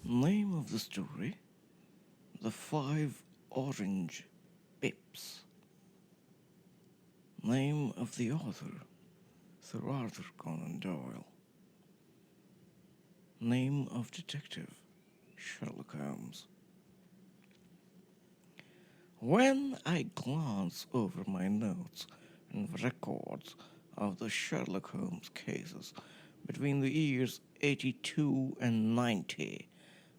Name of the story: The Five Orange Pips. Name of the author: Sir Arthur Conan Doyle. Name of detective: Sherlock Holmes. When I glance over my notes and records of the Sherlock Holmes cases between the years 82 and 90,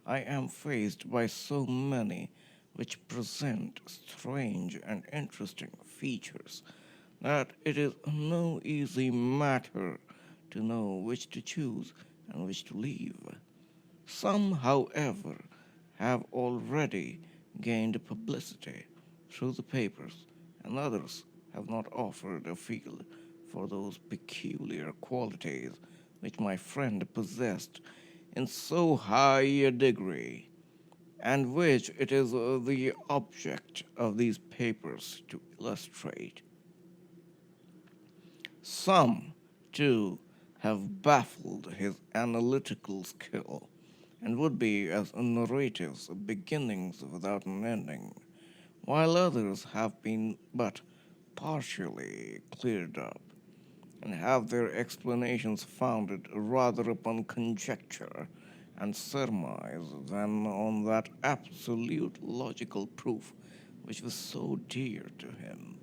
I am faced by so many which present strange and interesting features that it is no easy matter to know which to choose and which to leave. Some, however, have already gained publicity through the papers, and others have not offered a field for those peculiar qualities which my friend possessed in so high a degree, and which it is the object of these papers to illustrate. Some, too, have baffled his analytical skill, and would be as narratives of beginnings without an ending, while others have been but partially cleared up, and have their explanations founded rather upon conjecture and surmise than on that absolute logical proof which was so dear to him.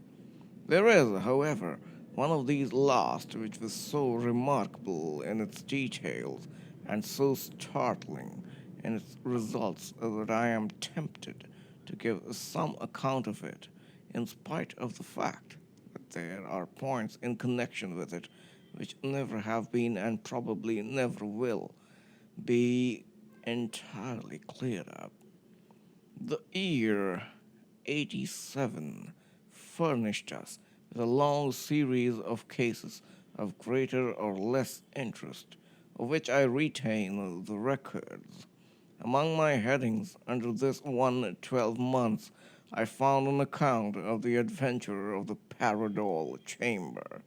There is, however, one of these last which was so remarkable in its details and so startling in its results that I am tempted to give some account of it, in spite of the fact that there are points in connection with it which never have been and probably never will be entirely cleared up. The year 87 furnished us with a long series of cases of greater or less interest, of which I retain the records. Among my headings under this one 12 months, I found an account of the adventure of the Paradol Chamber,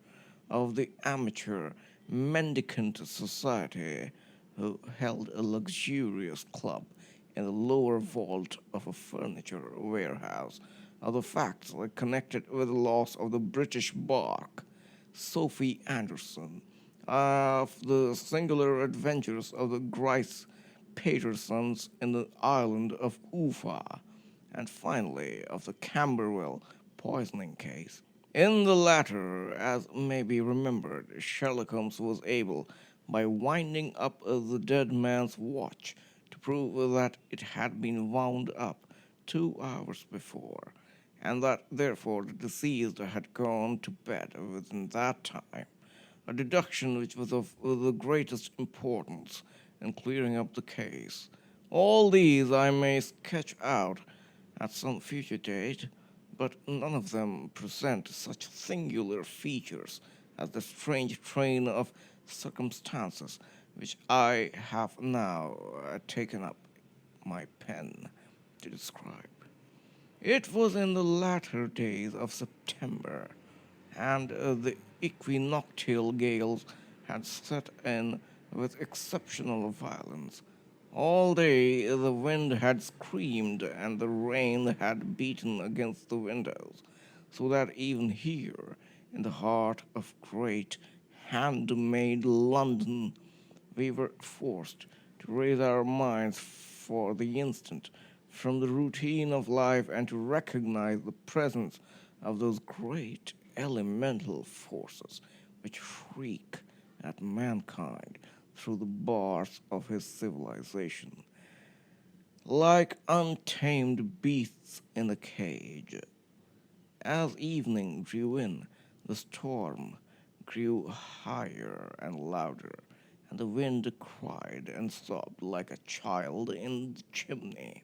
of the amateur mendicant society who held a luxurious club in the lower vault of a furniture warehouse, of the facts connected with the loss of the British bark, Sophie Anderson, of the singular adventures of the Grice Patersons in the island of Ufa, and finally of the Camberwell poisoning case. In the latter, as may be remembered, Sherlock Holmes was able, by winding up the dead man's watch, to prove that it had been wound up 2 hours before, and that therefore the deceased had gone to bed within that time, a deduction which was of the greatest importance in clearing up the case. All these I may sketch out at some future date, but none of them present such singular features as the strange train of circumstances which I have now taken up my pen to describe. It was in the latter days of September, and the equinoctial gales had set in with exceptional violence. All day the wind had screamed and the rain had beaten against the windows, so that even here, in the heart of great handmade London, we were forced to raise our minds for the instant from the routine of life and to recognize the presence of those great elemental forces which shriek at mankind through the bars of his civilization, like untamed beasts in a cage. As evening drew in, the storm grew higher and louder, and the wind cried and sobbed like a child in the chimney.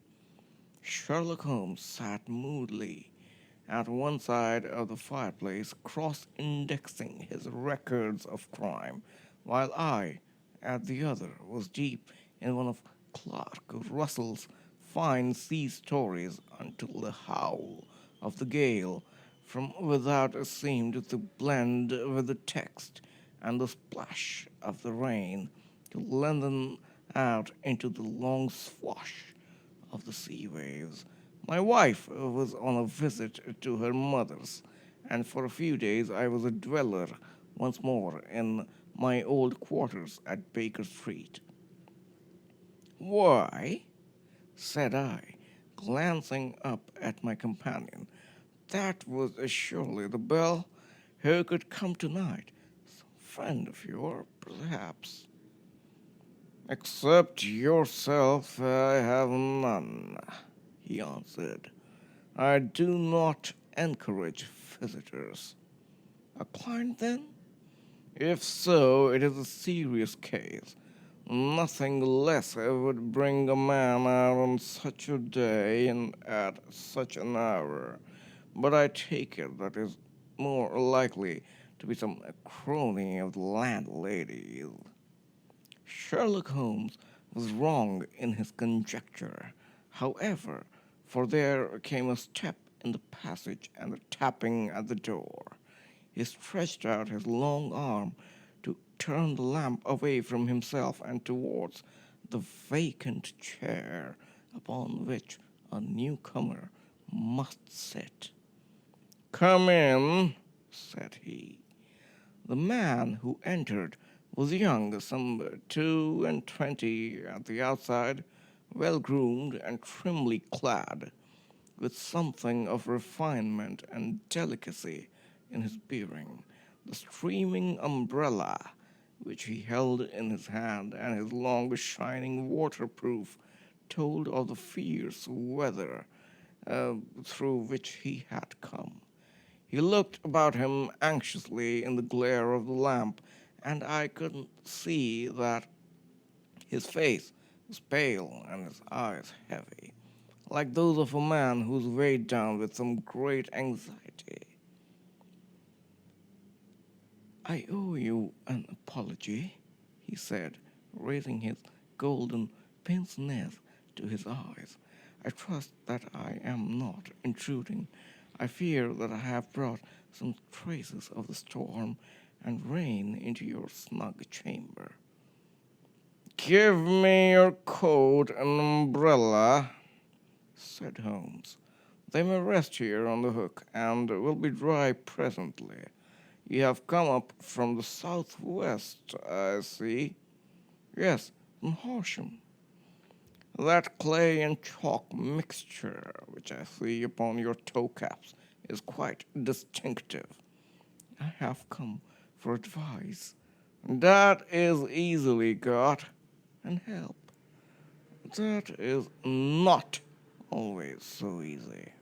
Sherlock Holmes sat moodily at one side of the fireplace, cross-indexing his records of crime, while I, at the other, was deep in one of Clark Russell's fine sea stories until the howl of the gale from without seemed to blend with the text and the splash of the rain to lengthen out into the long swash of the sea waves. My wife was on a visit to her mother's, and for a few days I was a dweller once more in my old quarters at Baker Street. Why? Said I, glancing up at my companion. That was surely the bell. Who could come tonight? Some friend of yours, perhaps. Except yourself, I have none, he answered. I do not encourage visitors. A client, then? If so, it is a serious case. Nothing less would bring a man out on such a day and at such an hour. But I take it that is more likely to be some crony of the landlady's. Sherlock Holmes was wrong in his conjecture, however, for there came a step in the passage and a tapping at the door. He stretched out his long arm to turn the lamp away from himself and towards the vacant chair upon which a newcomer must sit. "Come in," said he. The man who entered was young, some 22 at the outside, well-groomed and trimly clad, with something of refinement and delicacy in his bearing. The streaming umbrella which he held in his hand and his long shining waterproof told of the fierce weather through which he had come. He looked about him anxiously in the glare of the lamp, and I could see that his face was pale and his eyes heavy, like those of a man who is weighed down with some great anxiety. "I owe you an apology," he said, raising his golden pince nez to his eyes. "I trust that I am not intruding. I fear that I have brought some traces of the storm and rain into your snug chamber." "Give me your coat and umbrella," said Holmes. "They may rest here on the hook and will be dry presently. You have come up from the southwest, I see." "Yes, from Horsham." "That clay and chalk mixture which I see upon your toe caps is quite distinctive." "I have come for advice." "That is easily got." "And help." "That is not always so easy."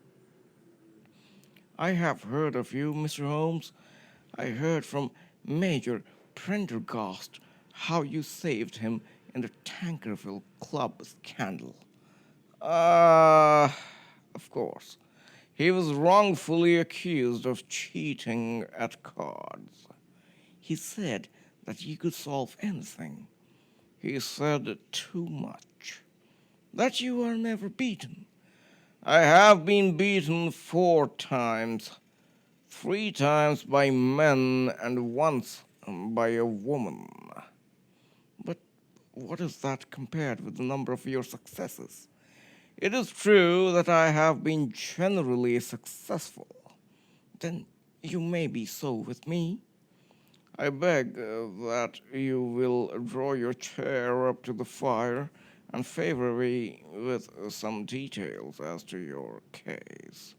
"I have heard of you, Mr. Holmes. I heard from Major Prendergast how you saved him in the Tankerville Club scandal." Of course. He was wrongfully accused of cheating at cards." "He said that you could solve anything." "He said too much." "That you are never beaten." "I have been beaten 4 times. 3 times by men and once by a woman." "But what is that compared with the number of your successes?" "It is true that I have been generally successful." "Then you may be so with me." "I beg that you will draw your chair up to the fire and favor me with some details as to your case."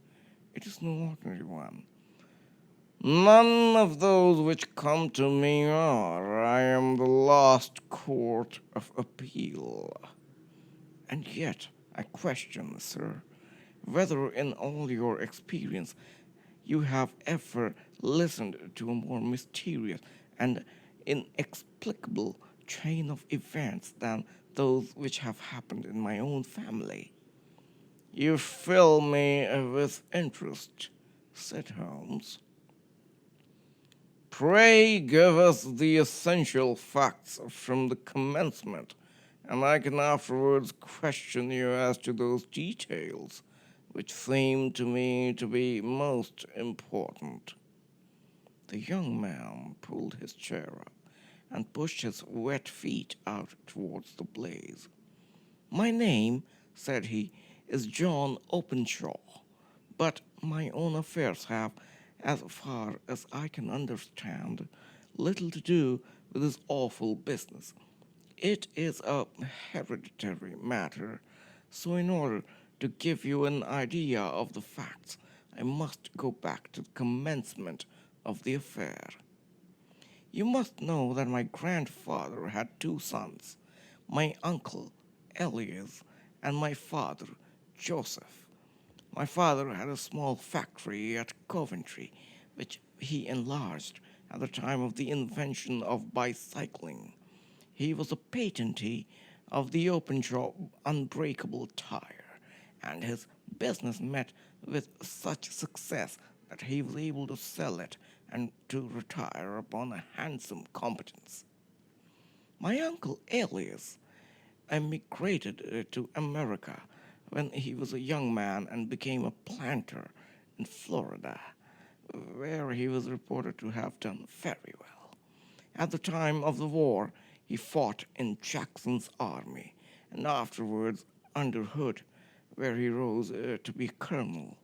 "It is no ordinary one." "None of those which come to me are. I am the last court of appeal." "And yet I question, sir, whether in all your experience you have ever listened to a more mysterious and inexplicable chain of events than those which have happened in my own family." "You fill me with interest," said Holmes. "Pray give us the essential facts from the commencement, and I can afterwards question you as to those details which seem to me to be most important." The young man pulled his chair up and pushed his wet feet out towards the blaze. "My name," said he, "is John Openshaw, but my own affairs have, as far as I can understand, little to do with this awful business. It is a hereditary matter, so in order to give you an idea of the facts, I must go back to the commencement of the affair. You must know that my grandfather had two sons, my uncle, Elias, and my father, Joseph. My father had a small factory at Coventry, which he enlarged at the time of the invention of bicycling. He was a patentee of the Openshaw unbreakable tire, and his business met with such success that he was able to sell it and to retire upon a handsome competence. My uncle Elias emigrated to America when he was a young man and became a planter in Florida, where he was reported to have done very well. At the time of the war, he fought in Jackson's army, and afterwards under Hood, where he rose to be colonel.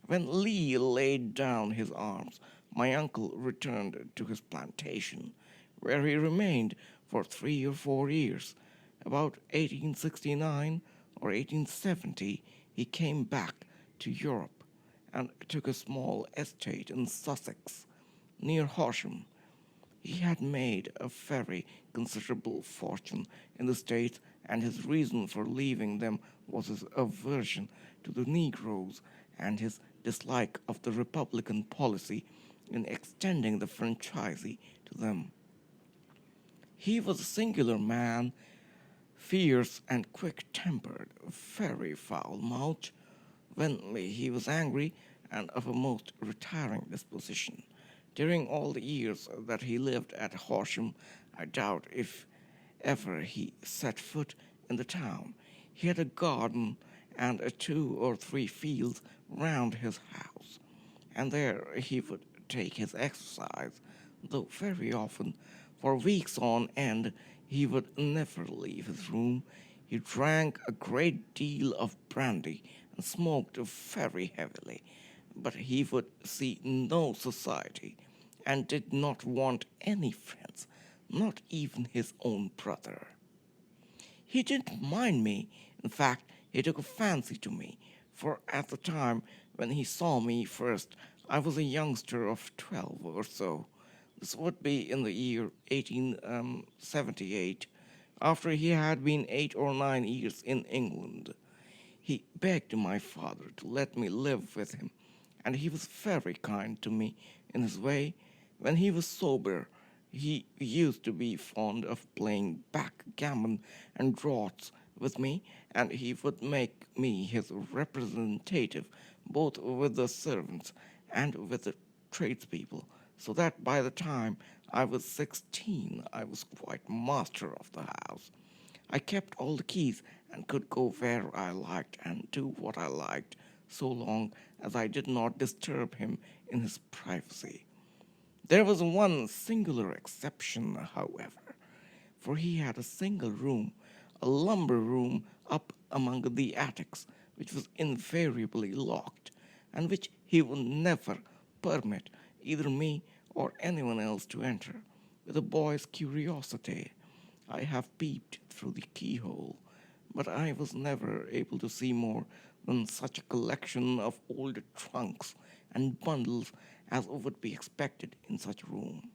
When Lee laid down his arms, my uncle returned to his plantation, where he remained for 3 or 4 years. About 1869 or 1870, he came back to Europe and took a small estate in Sussex, near Horsham. He had made a very considerable fortune in the States, and his reason for leaving them was his aversion to the Negroes and his dislike of the Republican policy in extending the franchise to them. He was a singular man, fierce and quick-tempered, very foul-mouthed when he was angry, and of a most retiring disposition. During all the years that he lived at Horsham, I doubt if ever he set foot in the town. He had a garden and 2 or 3 fields round his house, and there he would take his exercise, though very often, for weeks on end, he would never leave his room. He drank a great deal of brandy and smoked very heavily, but he would see no society and did not want any friends, not even his own brother. He didn't mind me. In fact, he took a fancy to me, for at the time when he saw me first, I was a youngster of 12 or so. This would be in the year 1878, after he had been 8 or 9 years in England. He begged my father to let me live with him, and he was very kind to me in his way. When he was sober, he used to be fond of playing backgammon and draughts with me, and he would make me his representative both with the servants and with the tradespeople, so that by the time I was 16 I was quite master of the house. I kept all the keys and could go where I liked and do what I liked, so long as I did not disturb him in his privacy. There was one singular exception, however, for he had a single room, a lumber room up among the attics, which was invariably locked, and which he would never permit either me or anyone else to enter. With a boy's curiosity, I have peeped through the keyhole, but I was never able to see more than such a collection of old trunks and bundles as would be expected in such a room.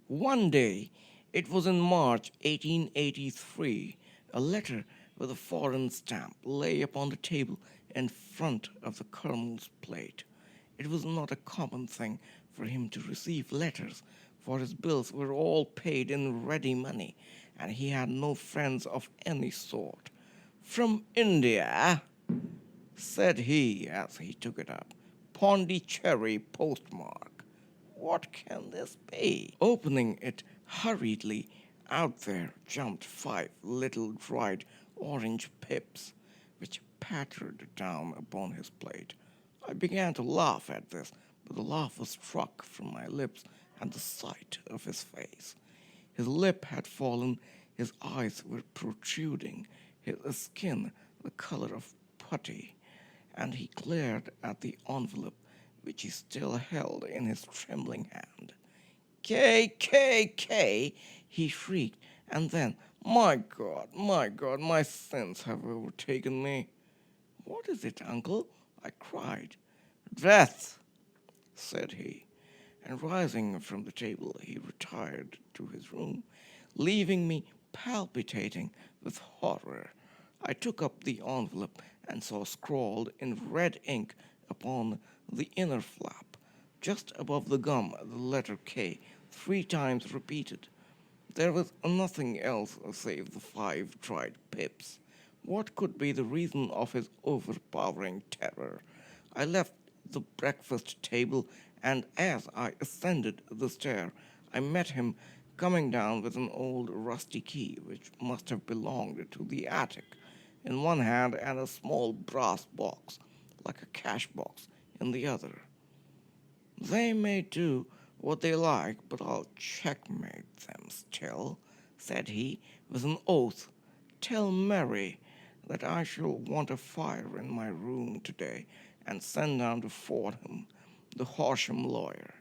One day, it was in March 1883, a letter with a foreign stamp lay upon the table in front of the colonel's plate. It was not a common thing for him to receive letters, for his bills were all paid in ready money, and he had no friends of any sort. "From India," said he as he took it up. "Pondicherry postmark. What can this be?" Opening it hurriedly, out there jumped 5 little dried orange pips, which pattered down upon his plate. I began to laugh at this, but the laugh was struck from my lips at the sight of his face. His lip had fallen, his eyes were protruding, his skin the color of putty, and he glared at the envelope which he still held in his trembling hand. K, K, K, he shrieked, and then, my God, my sins have overtaken me. What is it, uncle? I cried. Death, said he, and rising from the table, he retired to his room, leaving me palpitating with horror. I took up the envelope and saw scrawled in red ink upon the inner flap, just above the gum, the letter K, 3 times repeated. There was nothing else save the 5 dried pips. What could be the reason of his overpowering terror? I left the breakfast table, and as I ascended the stair, I met him coming down with an old rusty key which must have belonged to the attic in one hand and a small brass box, like a cash box, in the other. They may do what they like, but I'll checkmate them still, said he, with an oath. Tell Mary that I shall want a fire in my room today, and send down to Fordham, the Horsham lawyer.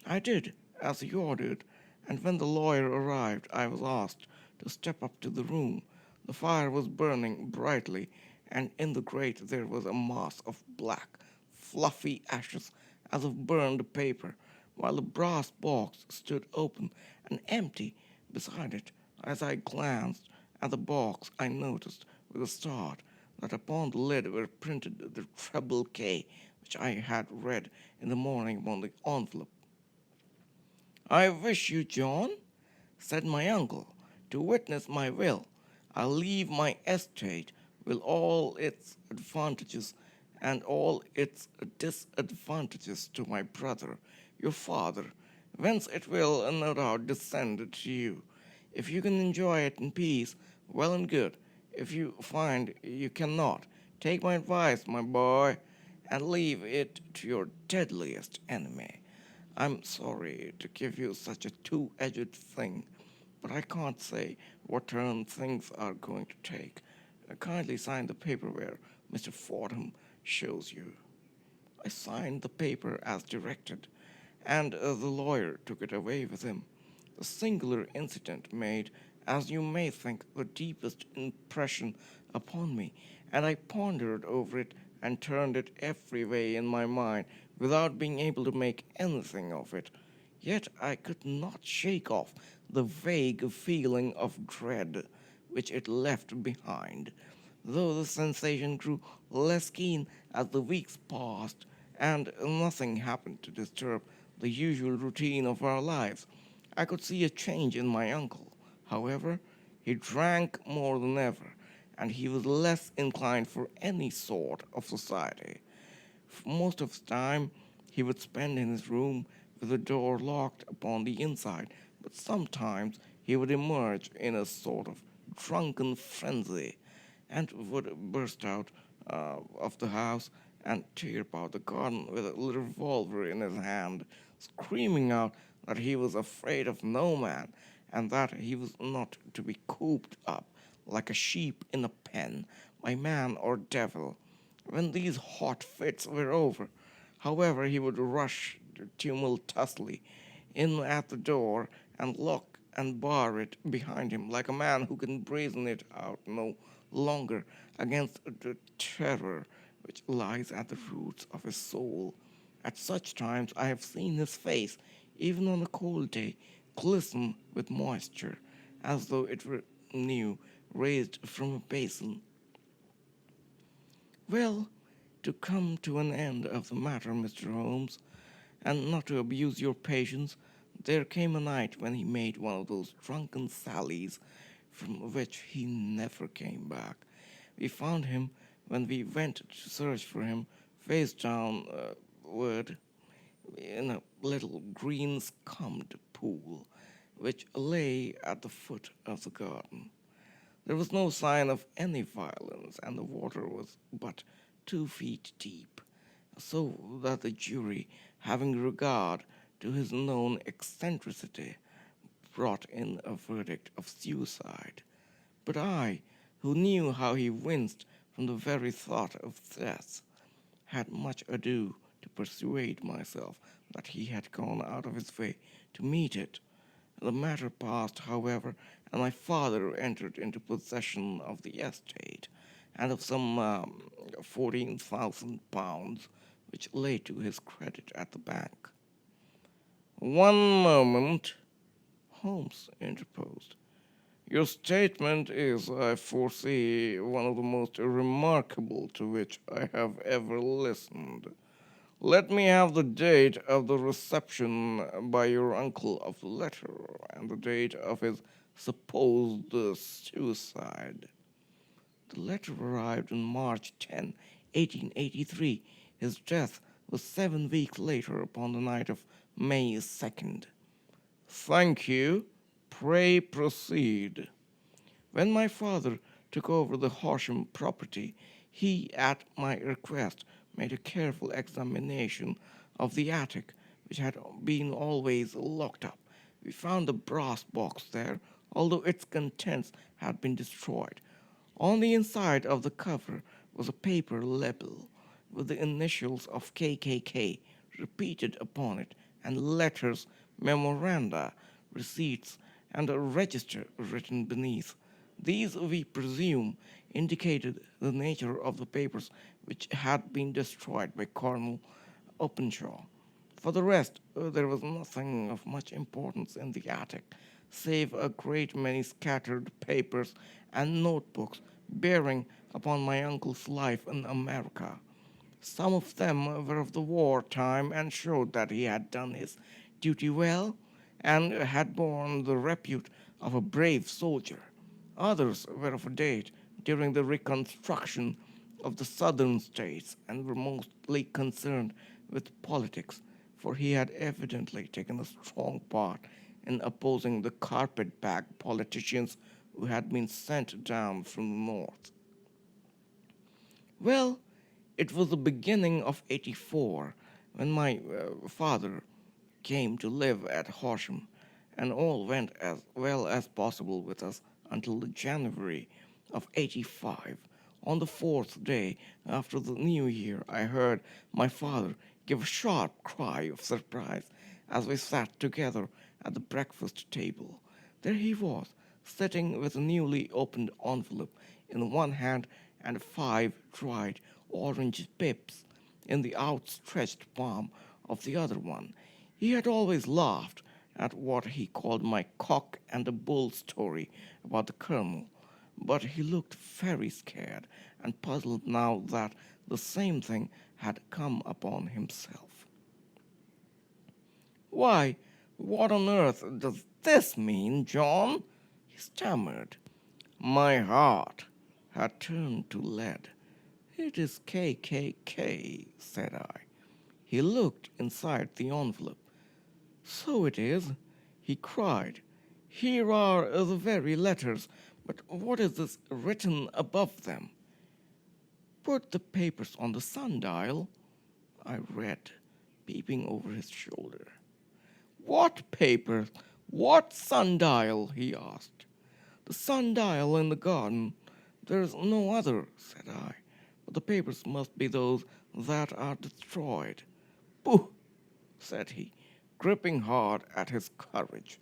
I did as he ordered, and when the lawyer arrived, I was asked to step up to the room. The fire was burning brightly, and in the grate there was a mass of black, fluffy ashes as of burned paper, while the brass box stood open and empty beside it. As I glanced at the box, I noticed with a start that upon the lid were printed the treble K which I had read in the morning upon the envelope. I wish you, John, said my uncle, to witness my will. I'll leave my estate with all its advantages and all its disadvantages to my brother, your father, whence it will no doubt descend to you. If you can enjoy it in peace, well and good. If you find you cannot, take my advice, my boy, and leave it to your deadliest enemy. I'm sorry to give you such a two-edged thing, but I can't say what turn things are going to take. Kindly sign the paper where Mr. Fordham shows you. I signed the paper as directed, and the lawyer took it away with him. The singular incident made, as you may think, the deepest impression upon me, and I pondered over it and turned it every way in my mind without being able to make anything of it. Yet I could not shake off the vague feeling of dread which it left behind, though the sensation grew less keen as the weeks passed, and nothing happened to disturb the usual routine of our lives. I could see a change in my uncle, however. He drank more than ever, and he was less inclined for any sort of society. For most of the time he would spend in his room with the door locked upon the inside, but sometimes he would emerge in a sort of drunken frenzy and would burst out of the house and tear about the garden with a revolver in his hand, screaming out that he was afraid of no man, and that he was not to be cooped up like a sheep in a pen by man or devil. When these hot fits were over, however, he would rush tumultuously in at the door and lock and bar it behind him like a man who can brazen it out no longer against the terror which lies at the roots of his soul. At such times I have seen his face, even on a cold day, glisten with moisture, as though it were new, raised from a basin. Well, to come to an end of the matter, Mr. Holmes, and not to abuse your patience, there came a night when he made one of those drunken sallies from which he never came back. We found him, when we went to search for him, face downward in a little green scummed pool which lay at the foot of the garden. There was no sign of any violence, and the water was but 2 feet deep, so that the jury, having regard to his known eccentricity, brought in a verdict of suicide. But I, who knew how he winced from the very thought of death, had much ado to persuade myself that he had gone out of his way to meet it. The matter passed, however, and my father entered into possession of the estate and of some £14,000, which lay to his credit at the bank. "One moment," Holmes interposed. "Your statement is, I foresee, one of the most remarkable to which I have ever listened. Let me have the date of the reception by your uncle of the letter, and the date of his supposed suicide." "The letter arrived on March 10, 1883. His death was 7 weeks later, upon the night of May 2nd. "Thank you. Pray proceed." "When my father took over the Horsham property, he, at my request, made a careful examination of the attic, which had been always locked up. We found the brass box there, although its contents had been destroyed. On the inside of the cover was a paper label with the initials of KKK repeated upon it, and letters, memoranda, receipts, and a register written beneath. These, we presume, indicated the nature of the papers which had been destroyed by Colonel Openshaw. For the rest, there was nothing of much importance in the attic, save a great many scattered papers and notebooks bearing upon my uncle's life in America. Some of them were of the war time and showed that he had done his duty well and had borne the repute of a brave soldier. Others were of a date during the reconstruction of the southern states and were mostly concerned with politics, for he had evidently taken a strong part in opposing the carpet-bag politicians who had been sent down from the north. Well, it was the beginning of '84 when my father came to live at Horsham, and all went as well as possible with us until the January of '85. On the fourth day after the New Year, I heard my father give a sharp cry of surprise as we sat together at the breakfast table. There he was, sitting with a newly opened envelope in one hand and 5 dried orange pips in the outstretched palm of the other one. He had always laughed at what he called my cock and the bull story about the colonel, but he looked very scared and puzzled now that the same thing had come upon himself. "Why, what on earth does this mean, John?" he stammered. My heart had turned to lead. "It is KKK," said I. He looked inside the envelope. "So it is," he cried. "Here are the very letters, but what is this written above them?" "Put the papers on the sundial," I read, peeping over his shoulder. "What papers? What sundial?" he asked. "The sundial in the garden. There is no other," said I. "But the papers must be those that are destroyed." "Pooh!" said he, gripping hard at his courage.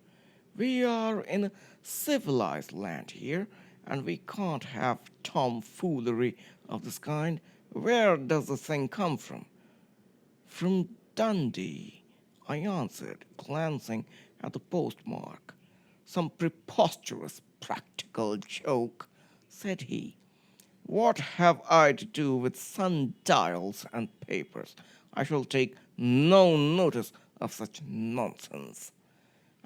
"We are in a civilized land here, and we can't have tomfoolery of this kind. Where does the thing come from?" "From Dundee," I answered, glancing at the postmark. "Some preposterous practical joke," said he. "What have I to do with sundials and papers? I shall take no notice of such nonsense."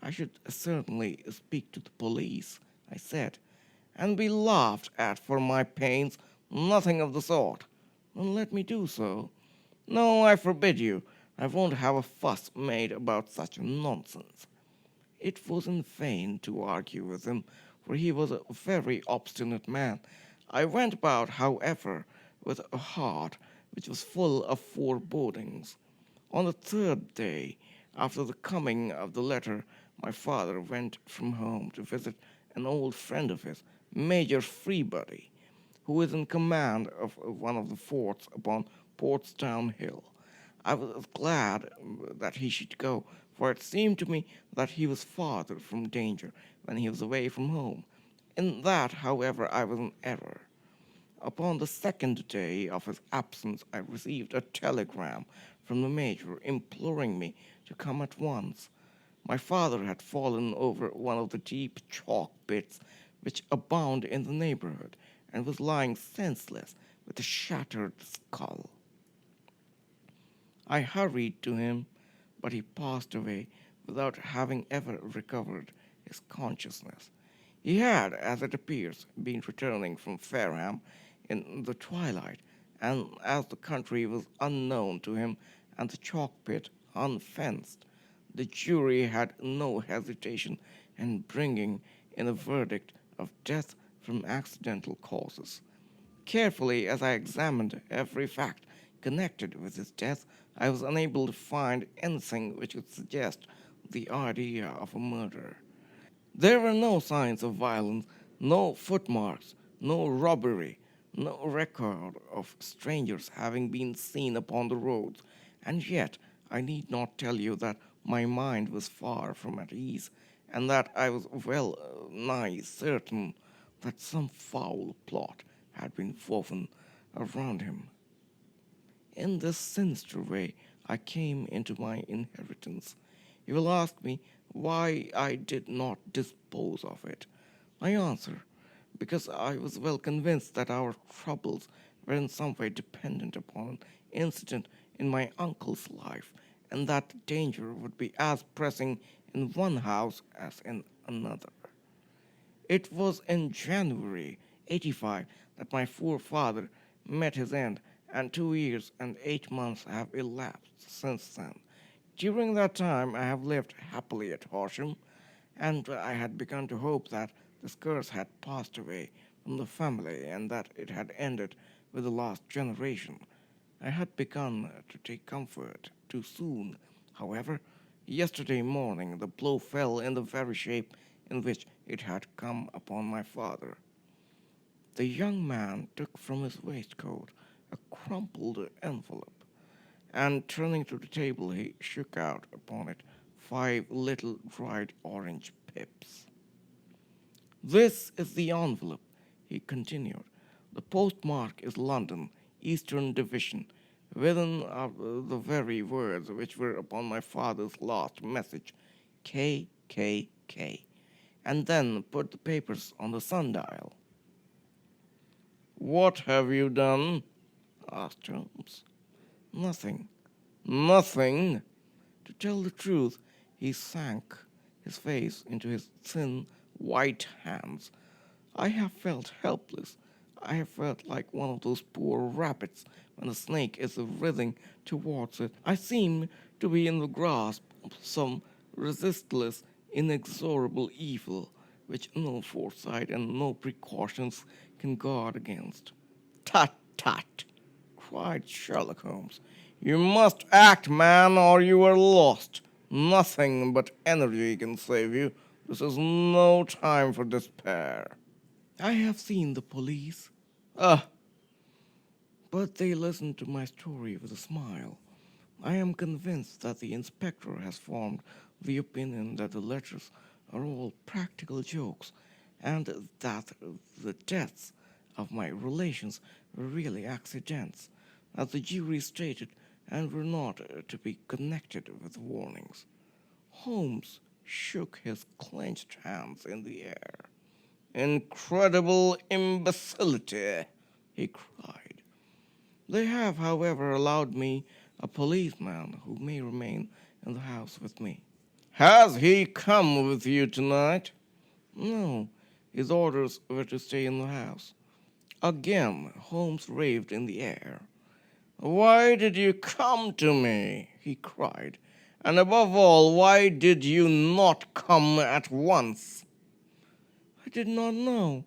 "I should certainly speak to the police," I said, "and be laughed at for my pains. Nothing of the sort." "Then let me do so." "No, I forbid you. I won't have a fuss made about such nonsense." It was in vain to argue with him, for he was a very obstinate man. I went about, however, with a heart which was full of forebodings. On the third day After the coming of the letter, my father went from home to visit an old friend of his, Major Freebody, who is in command of one of the forts upon Portstown Hill. I was glad that he should go, for it seemed to me that he was farther from danger when he was away from home. In that, however, I was in error. Upon the second day of his absence, I received a telegram from the major imploring me to come at once. My father had fallen over one of the deep chalk pits which abound in the neighborhood, and was lying senseless with a shattered skull. I hurried to him, but he passed away without having ever recovered his consciousness. He had, as it appears, been returning from Fareham in the twilight, and as the country was unknown to him and the chalk pit unfenced, the jury had no hesitation in bringing in a verdict of death from accidental causes. Carefully as I examined every fact connected with his death, I was unable to find anything which would suggest the idea of a murder. There were no signs of violence, no footmarks, no robbery, no record of strangers having been seen upon the roads, and yet I need not tell you that my mind was far from at ease, and that I was well nigh certain that some foul plot had been woven around him. In this sinister way I came into my inheritance. You will ask me why I did not dispose of it. I answer, because I was well convinced that our troubles were in some way dependent upon an incident in my uncle's life, and that danger would be as pressing in one house as in another. It was in January 85 that my poor father met his end, and 2 years and 8 months have elapsed since then. During that time I have lived happily at Horsham, and I had begun to hope that this curse had passed away from the family and that it had ended with the last generation. I had begun to take comfort too soon. However, yesterday morning the blow fell in the very shape in which it had come upon my father. The young man took from his waistcoat a crumpled envelope, and turning to the table he shook out upon it 5 little dried orange pips. "This is the envelope," he continued. "The postmark is London, Eastern Division, within the very words which were upon my father's last message, KKK, and then put the papers on the sundial." "What have you done?" asked Holmes. "Nothing. Nothing?" To tell the truth, he sank his face into his thin, white hands. I have felt helpless. I have felt like one of those poor rabbits when a snake is writhing towards it. I seem to be in the grasp of some resistless, inexorable evil which no foresight and no precautions can guard against. "Tut, tut!" cried Sherlock Holmes. "You must act, man, or you are lost. Nothing but energy can save you. This is no time for despair." "I have seen the police." "Ah, but they listened to my story with a smile. I am convinced that the inspector has formed the opinion that the letters are all practical jokes, and that the deaths of my relations were really accidents, as the jury stated, and were not to be connected with warnings." Holmes shook his clenched hands in the air. "Incredible imbecility!" he cried. "They have, however, allowed me a policeman who may remain in the house with me." "Has he come with you tonight?" "No, his orders were to stay in the house." Again Holmes raved in the air. "Why did you come to me?" he cried. "And above all, why did you not come at once?" "I did not know.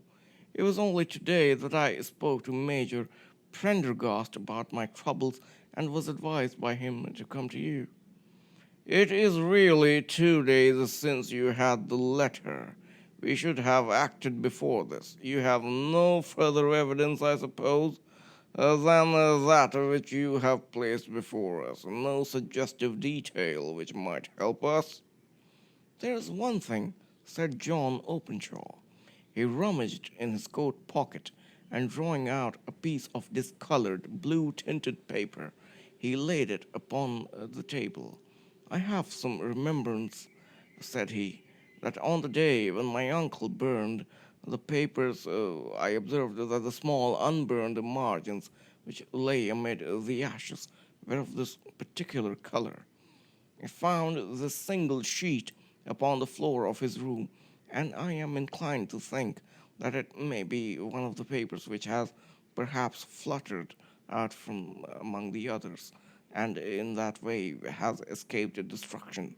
It was only today that I spoke to Major Prendergast about my troubles and was advised by him to come to you." It is really 2 days since you had the letter. We should have acted before this. You have no further evidence, I suppose, than that which you have placed before us. No suggestive detail which might help us. There is one thing, said John Openshaw. He rummaged in his coat pocket, and drawing out a piece of discolored, blue-tinted paper, he laid it upon the table. I have some remembrance, said he, that on the day when my uncle burned the papers, I observed that the small unburned margins which lay amid the ashes were of this particular color. I found this single sheet upon the floor of his room, and I am inclined to think that it may be one of the papers which has perhaps fluttered out from among the others, and in that way has escaped destruction.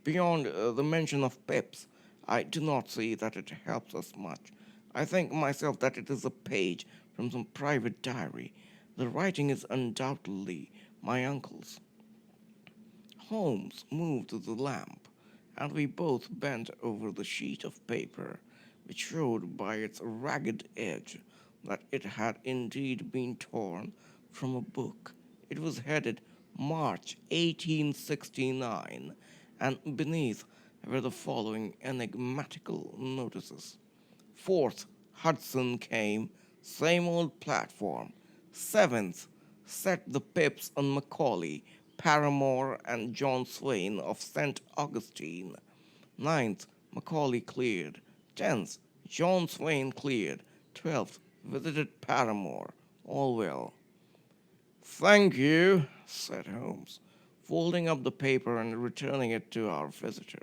Beyond the mention of pips, I do not see that it helps us much. I think myself that it is a page from some private diary. The writing is undoubtedly my uncle's. Holmes moved the lamp, and we both bent over the sheet of paper, which showed by its ragged edge that it had indeed been torn from a book. It was headed March 1869, and beneath were the following enigmatical notices. 4th, Hudson came, same old platform. 7th, set the pips on Macaulay, Paramore, and John Swain of St. Augustine. 9th, Macaulay cleared. 10th, John Swain cleared. 12th, visited Paramore. All well. Thank you, said Holmes, folding up the paper and returning it to our visitor.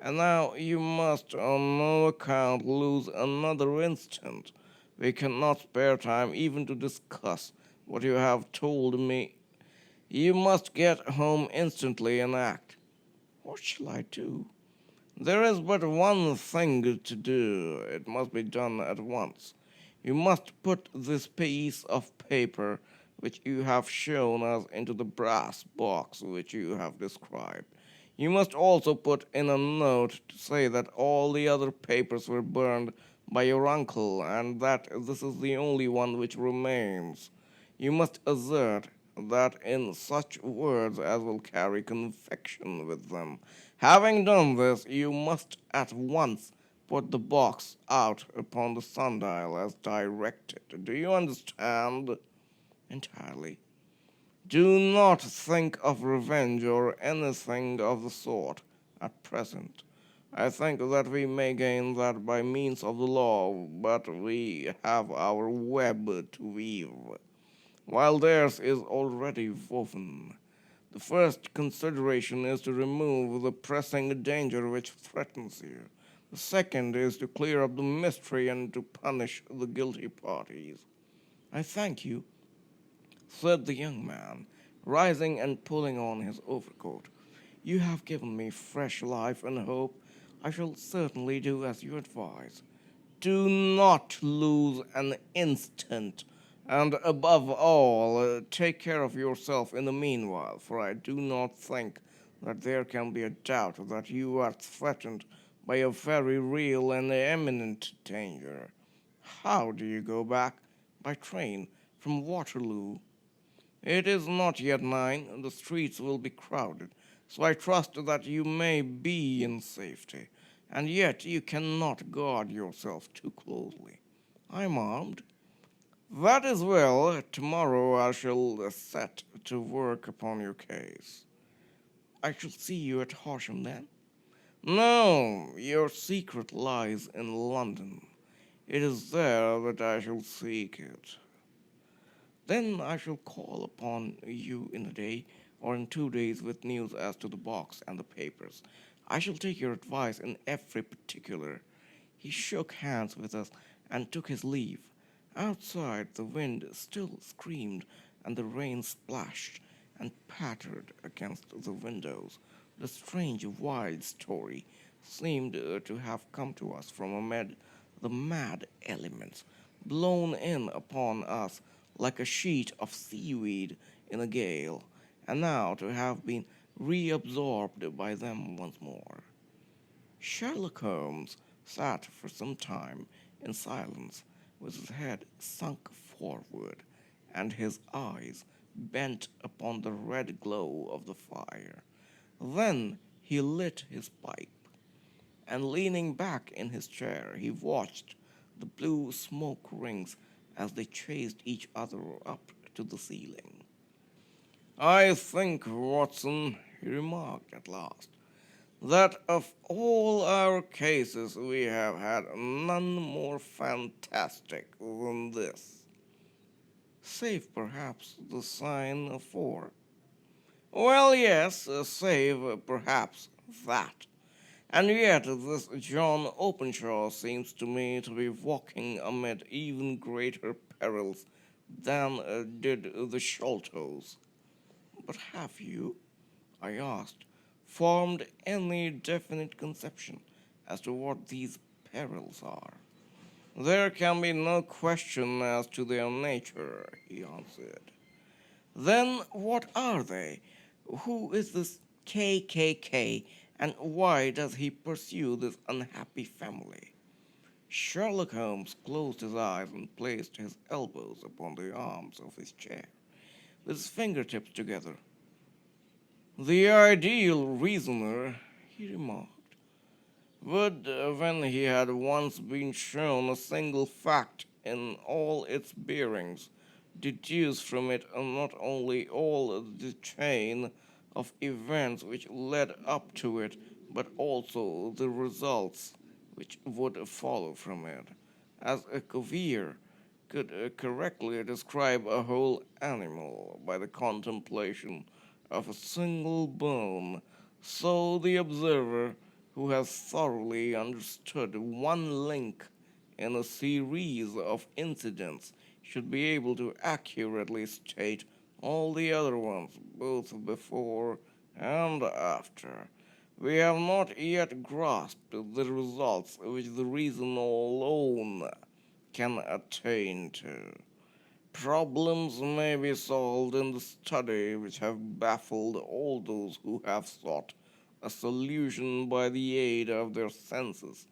And now you must on no account lose another instant. We cannot spare time even to discuss what you have told me. You must get home instantly and act. What shall I do? There is but one thing to do. It must be done at once. You must put this piece of paper which you have shown us into the brass box which you have described. You must also put in a note to say that all the other papers were burned by your uncle, and that this is the only one which remains. You must assert that in such words as will carry conviction with them. Having done this, you must at once put the box out upon the sundial as directed. Do you understand? Entirely. Do not think of revenge or anything of the sort at present. I think that we may gain that by means of the law, but we have our web to weave, while theirs is already woven. The first consideration is to remove the pressing danger which threatens you. The second is to clear up the mystery and to punish the guilty parties. I thank you, said the young man, rising and pulling on his overcoat. You have given me fresh life and hope. I shall certainly do as you advise. Do not lose an instant, and above all, take care of yourself in the meanwhile, for I do not think that there can be a doubt that you are threatened by a very real and imminent danger. How do you go back? By train from Waterloo. It is not yet 9, the streets will be crowded, so I trust that you may be in safety, and yet you cannot guard yourself too closely. I am armed. That is well. Tomorrow I shall set to work upon your case. I shall see you at Horsham then? No, your secret lies in London. It is there that I shall seek it. Then I shall call upon you in a day or in 2 days with news as to the box and the papers. I shall take your advice in every particular. He shook hands with us and took his leave. Outside, the wind still screamed, and the rain splashed and pattered against the windows. The strange, wild story seemed to have come to us from amid the mad elements, blown in upon us like a sheet of seaweed in a gale, and now to have been reabsorbed by them once more. Sherlock Holmes sat for some time in silence, with his head sunk forward and his eyes bent upon the red glow of the fire. Then he lit his pipe, and leaning back in his chair, he watched the blue smoke rings as they chased each other up to the ceiling. "I think, Watson," he remarked at last, "that of all our cases we have had none more fantastic than this, save perhaps the sign of four. Well, yes, save perhaps that. And yet this John Openshaw seems to me to be walking amid even greater perils than did the Sholtos. But have you," I asked, "formed any definite conception as to what these perils are?" "There can be no question as to their nature," he answered. "Then what are they? Who is this KKK, and why does he pursue this unhappy family?" Sherlock Holmes closed his eyes and placed his elbows upon the arms of his chair, with his fingertips together. "The ideal reasoner," he remarked, "would, when he had once been shown a single fact in all its bearings, deduce from it not only all the chain of events which led up to it, but also the results which would follow from it, as a Cuvier could correctly describe a whole animal by the contemplation of a single bone, so the observer who has thoroughly understood one link in a series of incidents should be able to accurately state all the other ones, both before and after. We have not yet grasped the results which the reason alone can attain to. Problems may be solved in the study which have baffled all those who have sought a solution by the aid of their senses.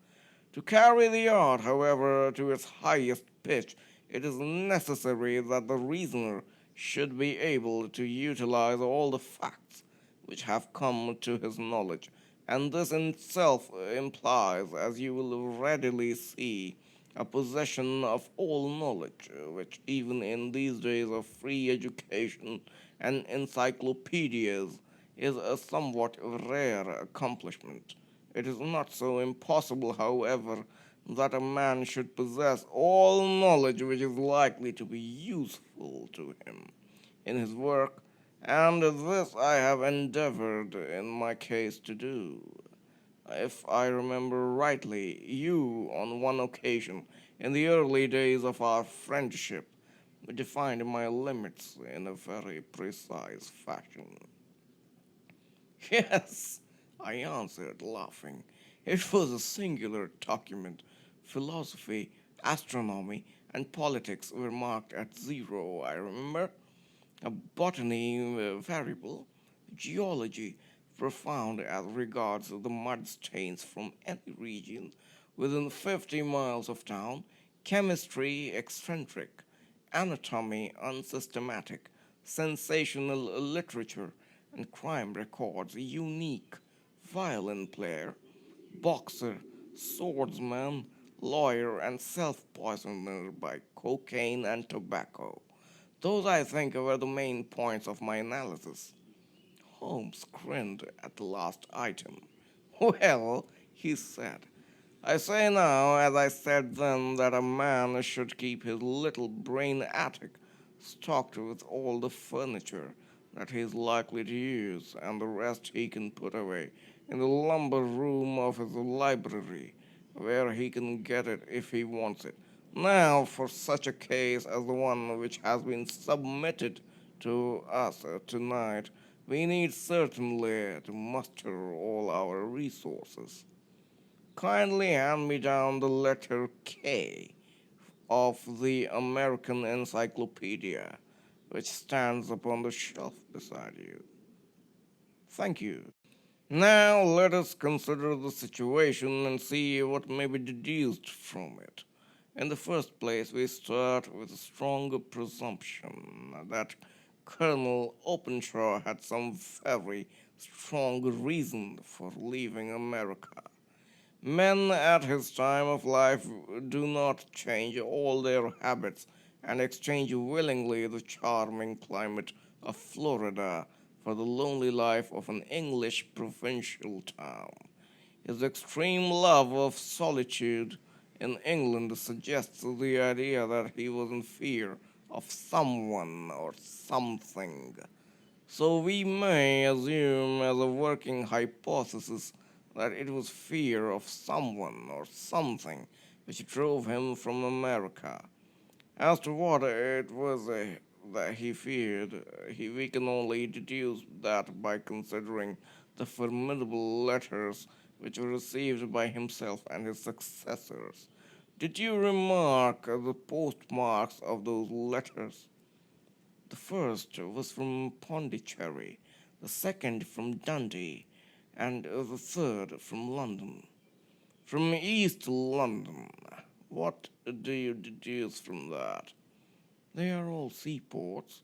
To carry the art, however, to its highest pitch, it is necessary that the reasoner should be able to utilize all the facts which have come to his knowledge, and this in itself implies, as you will readily see, a possession of all knowledge, which even in these days of free education and encyclopedias is a somewhat rare accomplishment. It is not so impossible, however, that a man should possess all knowledge which is likely to be useful to him in his work, and this I have endeavored in my case to do. If I remember rightly, you, on one occasion, in the early days of our friendship, defined my limits in a very precise fashion. "Yes," I answered, laughing. "It was a singular document. Philosophy, astronomy, and politics were marked at zero, I remember. Botany, variable. Geology, profound as regards the mud stains from any region within 50 miles of town. Chemistry, eccentric. Anatomy, unsystematic. Sensational literature and crime records, unique. Violin player, boxer, swordsman, lawyer, and self-poisoner by cocaine and tobacco. Those, I think, were the main points of my analysis." Holmes grinned at the last item. "Well," he said, "I say now, as I said then, that a man should keep his little brain attic stocked with all the furniture that he is likely to use, and the rest he can put away in the lumber room of his library, where he can get it if he wants it. Now, for such a case as the one which has been submitted to us tonight, we need certainly to muster all our resources. Kindly hand me down the letter K of the American Encyclopedia, which stands upon the shelf beside you." Thank you. Now let us consider the situation and see what may be deduced from it. In the first place, we start with a strong presumption that Colonel Openshaw had some very strong reason for leaving America. Men at his time of life do not change all their habits and exchange willingly the charming climate of Florida for the lonely life of an English provincial town. His extreme love of solitude in England suggests the idea that he was in fear of someone or something. So we may assume as a working hypothesis that it was fear of someone or something which drove him from America. As to what it was that he feared, we can only deduce that by considering the formidable letters which were received by himself and his successors. Did you remark the postmarks of those letters? The first was from Pondicherry, the second from Dundee, and the third from London. From East London. What do you deduce from that? They are all seaports.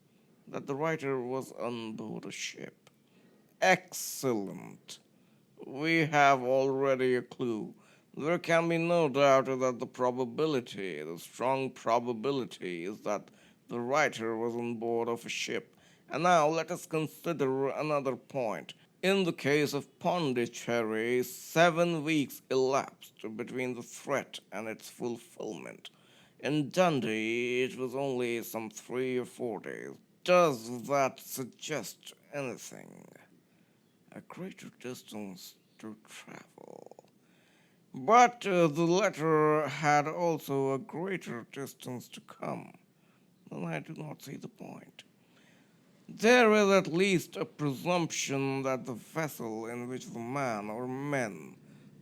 That the writer was on board a ship. Excellent. We have already a clue. There can be no doubt that the strong probability, is that the writer was on board of a ship. And now let us consider another point. In the case of Pondicherry, 7 weeks elapsed between the threat and its fulfillment. In Dundee, it was only some 3 or 4 days. Does that suggest anything? A greater distance to travel. But the letter had also a greater distance to come. Then I do not see the point. There is at least a presumption that the vessel in which the man or men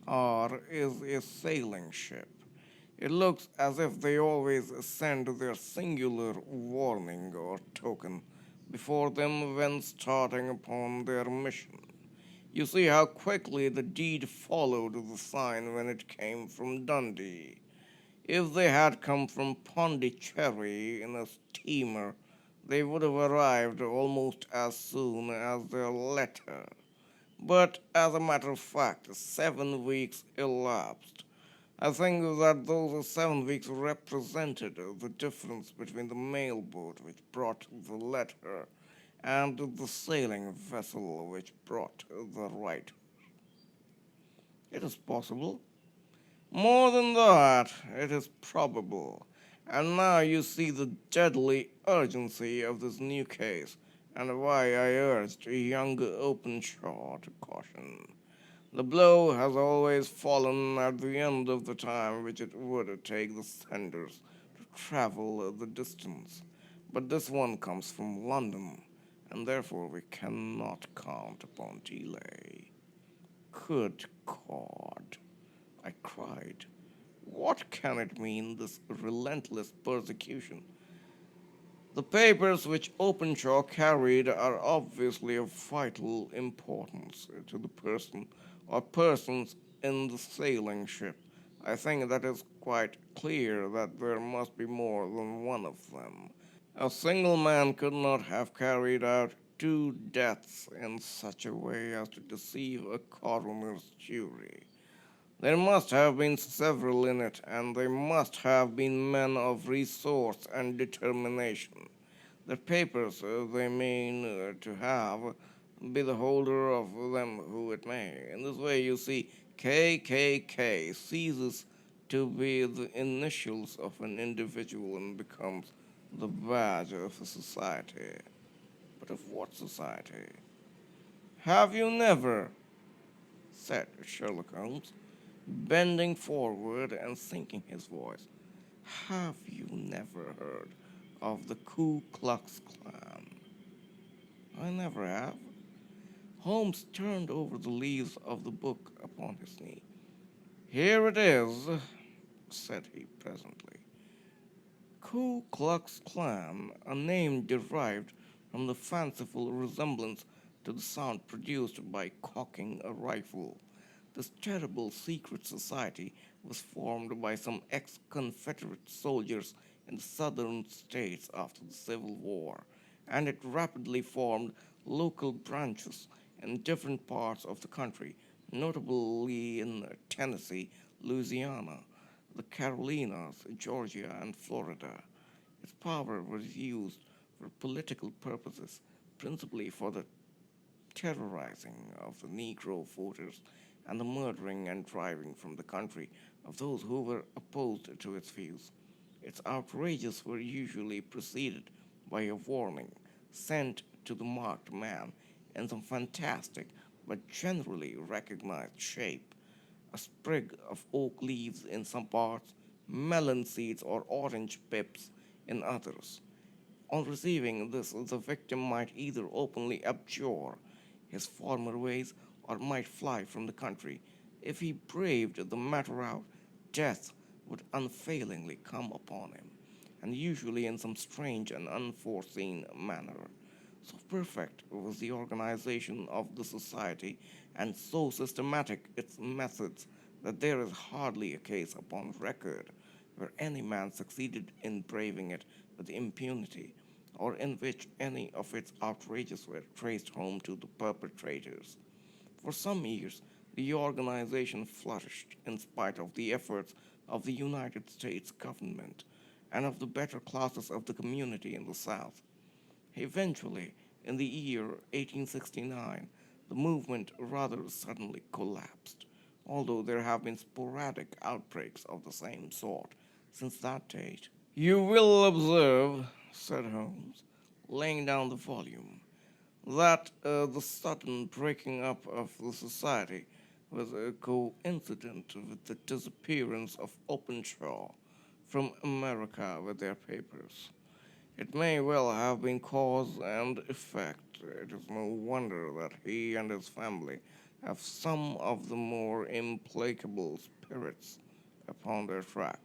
are is a sailing ship. It looks as if they always send their singular warning or token before them when starting upon their mission. You see how quickly the deed followed the sign when it came from Dundee. If they had come from Pondicherry in a steamer, they would have arrived almost as soon as their letter. But as a matter of fact, 7 weeks elapsed. I think that those 7 weeks represented the difference between the mail boat which brought the letter and the sailing vessel which brought the writer. It is possible. More than that, it is probable. And now you see the deadly urgency of this new case, and why I urged young Openshaw to caution. The blow has always fallen at the end of the time which it would take the senders to travel the distance. But this one comes from London, and therefore we cannot count upon delay. Good God! I cried. What can it mean, this relentless persecution? The papers which Openshaw carried are obviously of vital importance to the person or persons in the sailing ship. I think that is quite clear that there must be more than one of them. A single man could not have carried out 2 deaths in such a way as to deceive a coroner's jury. There must have been several in it, and they must have been men of resource and determination. The papers they mean to have, be the holder of them who it may. In this way, you see, KKK ceases to be the initials of an individual and becomes the badge of a society. But of what society? Have you never, said Sherlock Holmes, bending forward and sinking his voice, have you never heard of the Ku Klux Klan? I never have. Holmes turned over the leaves of the book upon his knee. Here it is, said he presently. Ku Klux Klan, a name derived from the fanciful resemblance to the sound produced by cocking a rifle. This terrible secret society was formed by some ex Confederate soldiers in the southern states after the Civil War, and it rapidly formed local branches in different parts of the country, notably in Tennessee, Louisiana, the Carolinas, Georgia, and Florida. Its power was used for political purposes, principally for the terrorizing of the Negro voters and the murdering and driving from the country of those who were opposed to its views. Its outrages were usually preceded by a warning sent to the marked man in some fantastic but generally recognized shape, a sprig of oak leaves in some parts, melon seeds or orange pips in others. On receiving this, the victim might either openly abjure his former ways or might fly from the country. If he braved the matter out, death would unfailingly come upon him, and usually in some strange and unforeseen manner. So perfect was the organization of the society, and so systematic its methods, that there is hardly a case upon record where any man succeeded in braving it with impunity, or in which any of its outrages were traced home to the perpetrators. For some years, the organization flourished in spite of the efforts of the United States government and of the better classes of the community in the South. Eventually, in the year 1869, the movement rather suddenly collapsed, although there have been sporadic outbreaks of the same sort since that date. You will observe, said Holmes, laying down the volume, that the sudden breaking up of the society was coincident with the disappearance of Openshaw from America with their papers. It may well have been cause and effect. It is no wonder that he and his family have some of the more implacable spirits upon their track.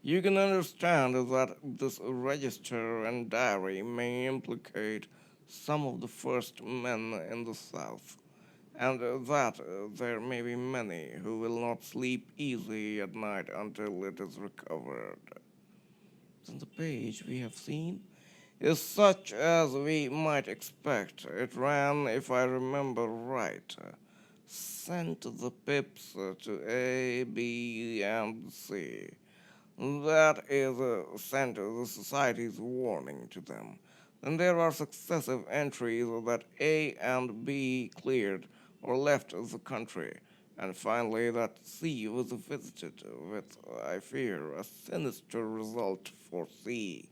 You can understand that this register and diary may implicate some of the first men in the South, and that there may be many who will not sleep easy at night until it is recovered. Then the page we have seen is such as we might expect. It ran, if I remember right, sent the pips to A, B, and C. That is sent the society's warning to them. Then there are successive entries that A and B cleared or left the country, and finally that C was visited with, I fear, a sinister result for C.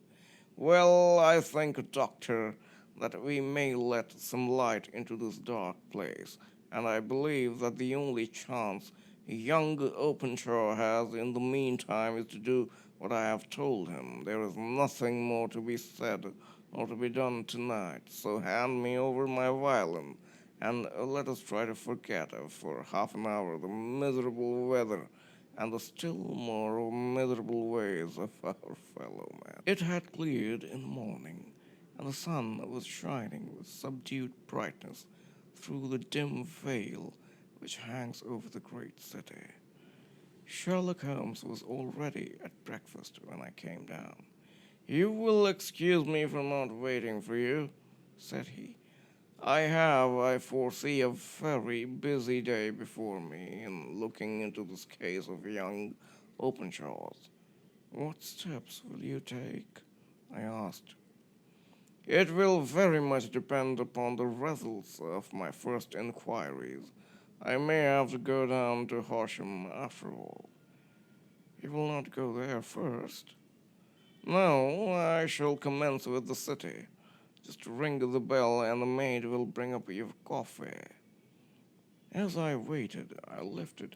Well, I think, Doctor, that we may let some light into this dark place, and I believe that the only chance young Openshaw has in the meantime is to do what I have told him. There is nothing more to be said or to be done tonight, so hand me over my violin, and let us try to forget for half an hour the miserable weather and the still more miserable ways of our fellow man. It had cleared in the morning, and the sun was shining with subdued brightness through the dim veil which hangs over the great city. Sherlock Holmes was already at breakfast when I came down. You will excuse me for not waiting for you, said he. I have, I foresee, a very busy day before me in looking into this case of young Openshaw's. What steps will you take? I asked. It will very much depend upon the results of my first inquiries. I may have to go down to Horsham after all. You will not go there first? No, I shall commence with the city. Just ring the bell and the maid will bring up your coffee. As I waited, I lifted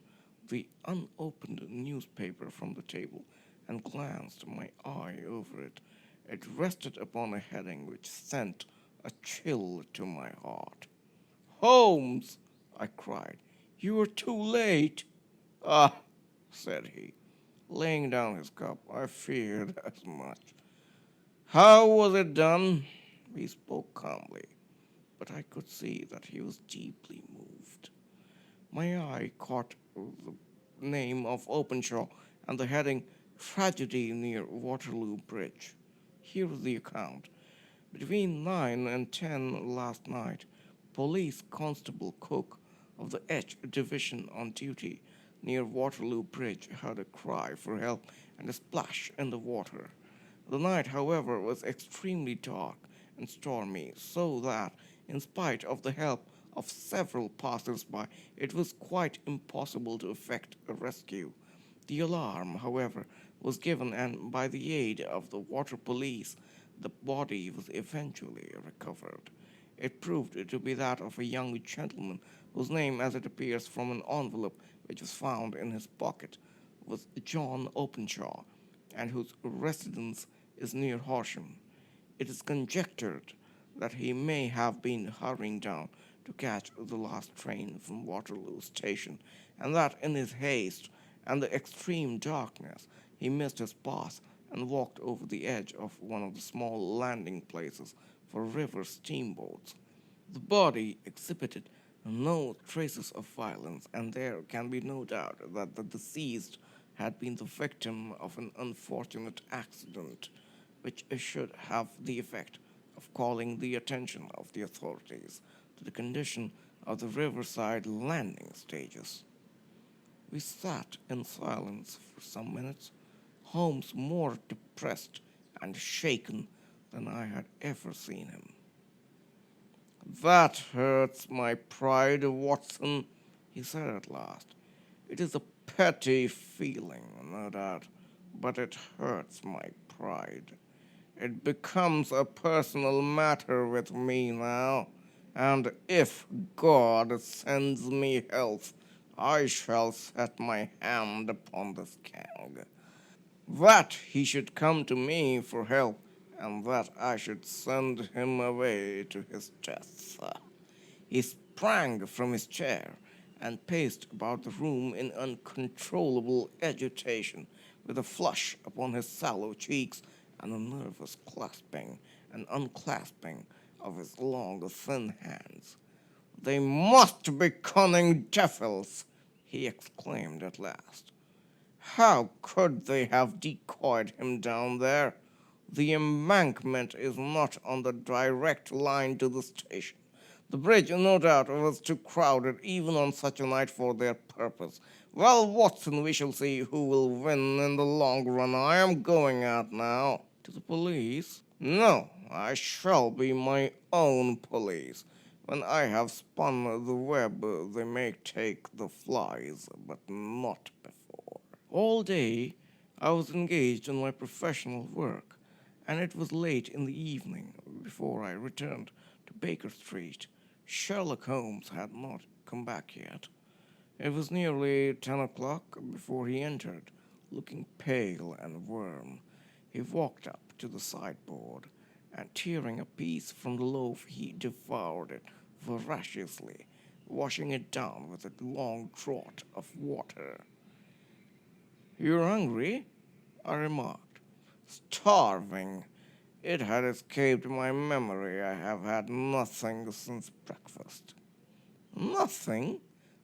the unopened newspaper from the table and glanced my eye over it. It rested upon a heading which sent a chill to my heart. Holmes, I cried, you are too late. Ah, said he, laying down his cup. I feared as much. How was it done? He spoke calmly. but I could see that he was deeply moved. My eye caught the name of Openshaw and the heading Tragedy near Waterloo Bridge. Here is the account. Between 9 and 10 last night, Police Constable Cook of the H Division on duty near Waterloo Bridge heard a cry for help and a splash in the water. The night, however, was extremely dark and stormy, so that, in spite of the help of several passers-by, it was quite impossible to effect a rescue. The alarm, however, was given, and by the aid of the water police, the body was eventually recovered. It proved to be that of a young gentleman whose name, as it appears from an envelope which was found in his pocket, was John Openshaw, and whose residence is near Horsham. It is conjectured that he may have been hurrying down to catch the last train from Waterloo Station, and that in his haste and the extreme darkness he missed his pass and walked over the edge of one of the small landing places for river steamboats. The body exhibited no traces of violence, and there can be no doubt that the deceased had been the victim of an unfortunate accident, which should have the effect of calling the attention of the authorities to the condition of the riverside landing stages. We sat in silence for some minutes, Holmes more depressed and shaken than I had ever seen him. "That hurts my pride, Watson," he said at last. "It is a petty feeling, no doubt, but it hurts my pride. It becomes a personal matter with me now, and if God sends me health, I shall set my hand upon this gang. That he should come to me for help, and that I should send him away to his death." He sprang from his chair and paced about the room in uncontrollable agitation, with a flush upon his sallow cheeks and a nervous clasping and unclasping of his long, thin hands. "They must be cunning devils!" he exclaimed at last. "How could they have decoyed him down there? The embankment is not on the direct line to the station. The bridge, no doubt, was too crowded even on such a night for their purpose. Well, Watson, we shall see who will win in the long run. I am going out now." "To the police?" "No, I shall be my own police. When I have spun the web, they may take the flies, but not before." All day I was engaged in my professional work, and it was late in the evening before I returned to Baker Street. Sherlock Holmes had not come back yet. It was nearly 10 o'clock before he entered, looking pale and worn. He walked up to the sideboard, and tearing a piece from the loaf, he devoured it voraciously, washing it down with a long draught of water. "You're hungry?" I remarked. "Starving. It had escaped my memory. I have had nothing since breakfast." "Nothing?"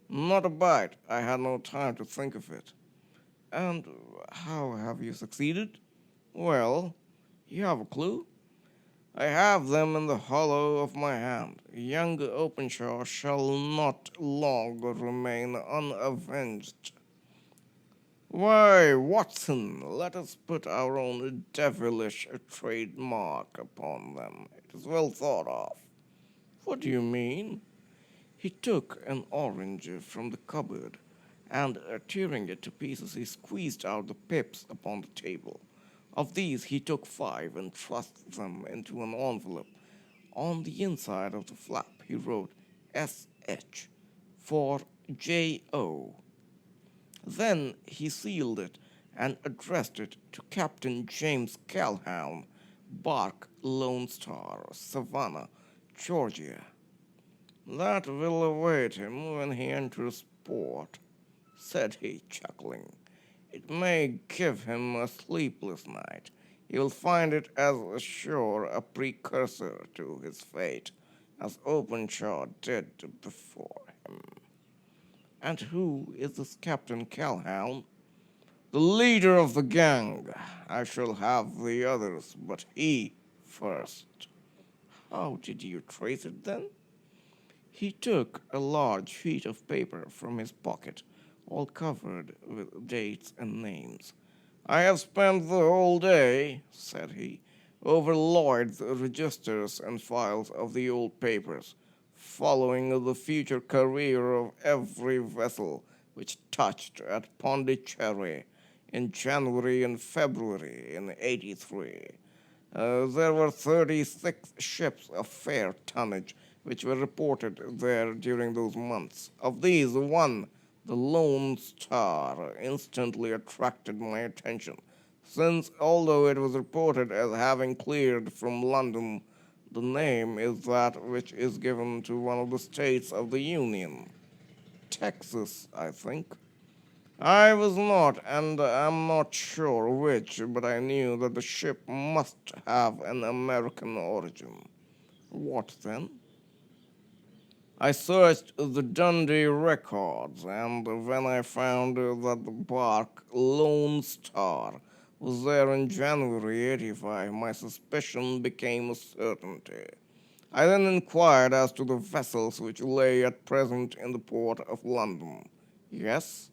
"Not a bite. I had no time to think of it." "And how have you succeeded?" "Well, you have a clue?" "I have them in the hollow of my hand. Young Openshaw shall not long remain unavenged." "Why, Watson, let us put our own devilish trademark upon them. It is well thought of." "What do you mean?" He took an orange from the cupboard, and tearing it to pieces, he squeezed out the pips upon the table. Of these he took 5 and thrust them into an envelope. On the inside of the flap he wrote S.H. for J.O. Then he sealed it and addressed it to Captain James Calhoun, Bark Lone Star, Savannah, Georgia. "That will await him when he enters port," said he, chuckling. "It may give him a sleepless night. He will find it as sure a precursor to his fate as Openshaw did before him. And who is this Captain Calhoun? The leader of the gang. I shall have the others, but he first. How did you trace it then? He took a large sheet of paper from his pocket, all covered with dates and names. I have spent the whole day, said he, over Lloyd's registers and files of the old papers, following the future career of every vessel which touched at Pondicherry in January and February in '83. There were 36 ships of fair tonnage which were reported there during those months. Of these, one, the Lone Star, instantly attracted my attention, since although it was reported as having cleared from London, the name is that which is given to one of the states of the Union. Texas, I think. I was not, and am not sure which, but I knew that the ship must have an American origin. What then? I searched the Dundee records, and when I found that the bark Lone Star was there in January '85, my suspicion became a certainty. I then inquired as to the vessels which lay at present in the port of London. Yes,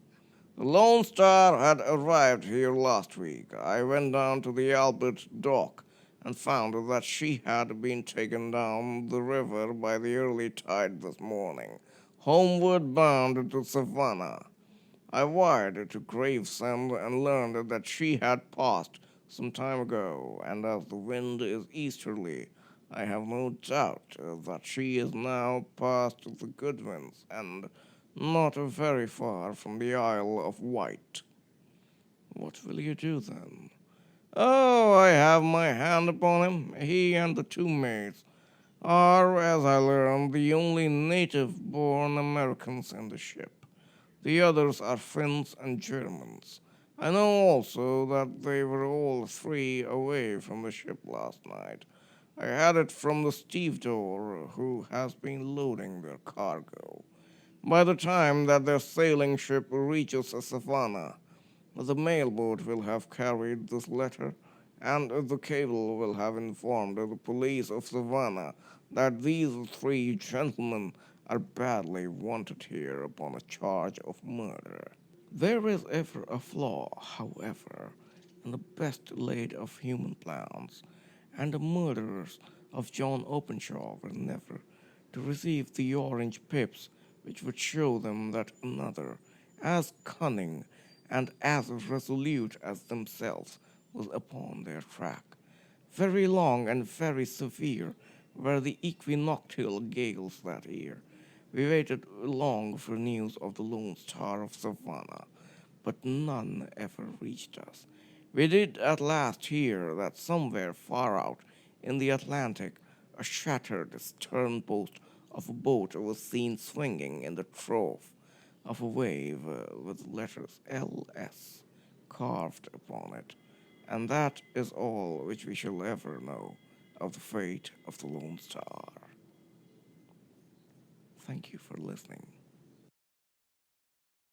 the Lone Star had arrived here last week. I went down to the Albert dock and found that she had been taken down the river by the early tide this morning, homeward bound to Savannah. I wired to Gravesend and learned that she had passed some time ago, and as the wind is easterly, I have no doubt that she is now past the Goodwins and not very far from the Isle of Wight. What will you do then? Oh, I have my hand upon him. He and the two mates are, as I learned, the only native-born Americans in the ship. The others are Finns and Germans. I know also that they were all three away from the ship last night. I had it from the stevedore who has been loading their cargo. By the time that their sailing ship reaches Savannah, the mailboat will have carried this letter, and the cable will have informed the police of Savannah that these three gentlemen are badly wanted here upon a charge of murder. There is ever a flaw, however, in the best laid of human plans, and the murderers of John Openshaw were never to receive the orange pips which would show them that another, as cunning and as resolute as themselves, was upon their track. Very long and very severe were the equinoctial gales that year. We waited long for news of the Lone Star of Savannah, but none ever reached us. We did at last hear that somewhere far out in the Atlantic a shattered sternpost of a boat was seen swinging in the trough of a wave with the letters LS carved upon it, and that is all which we shall ever know of the fate of the Lone Star. Thank you for listening.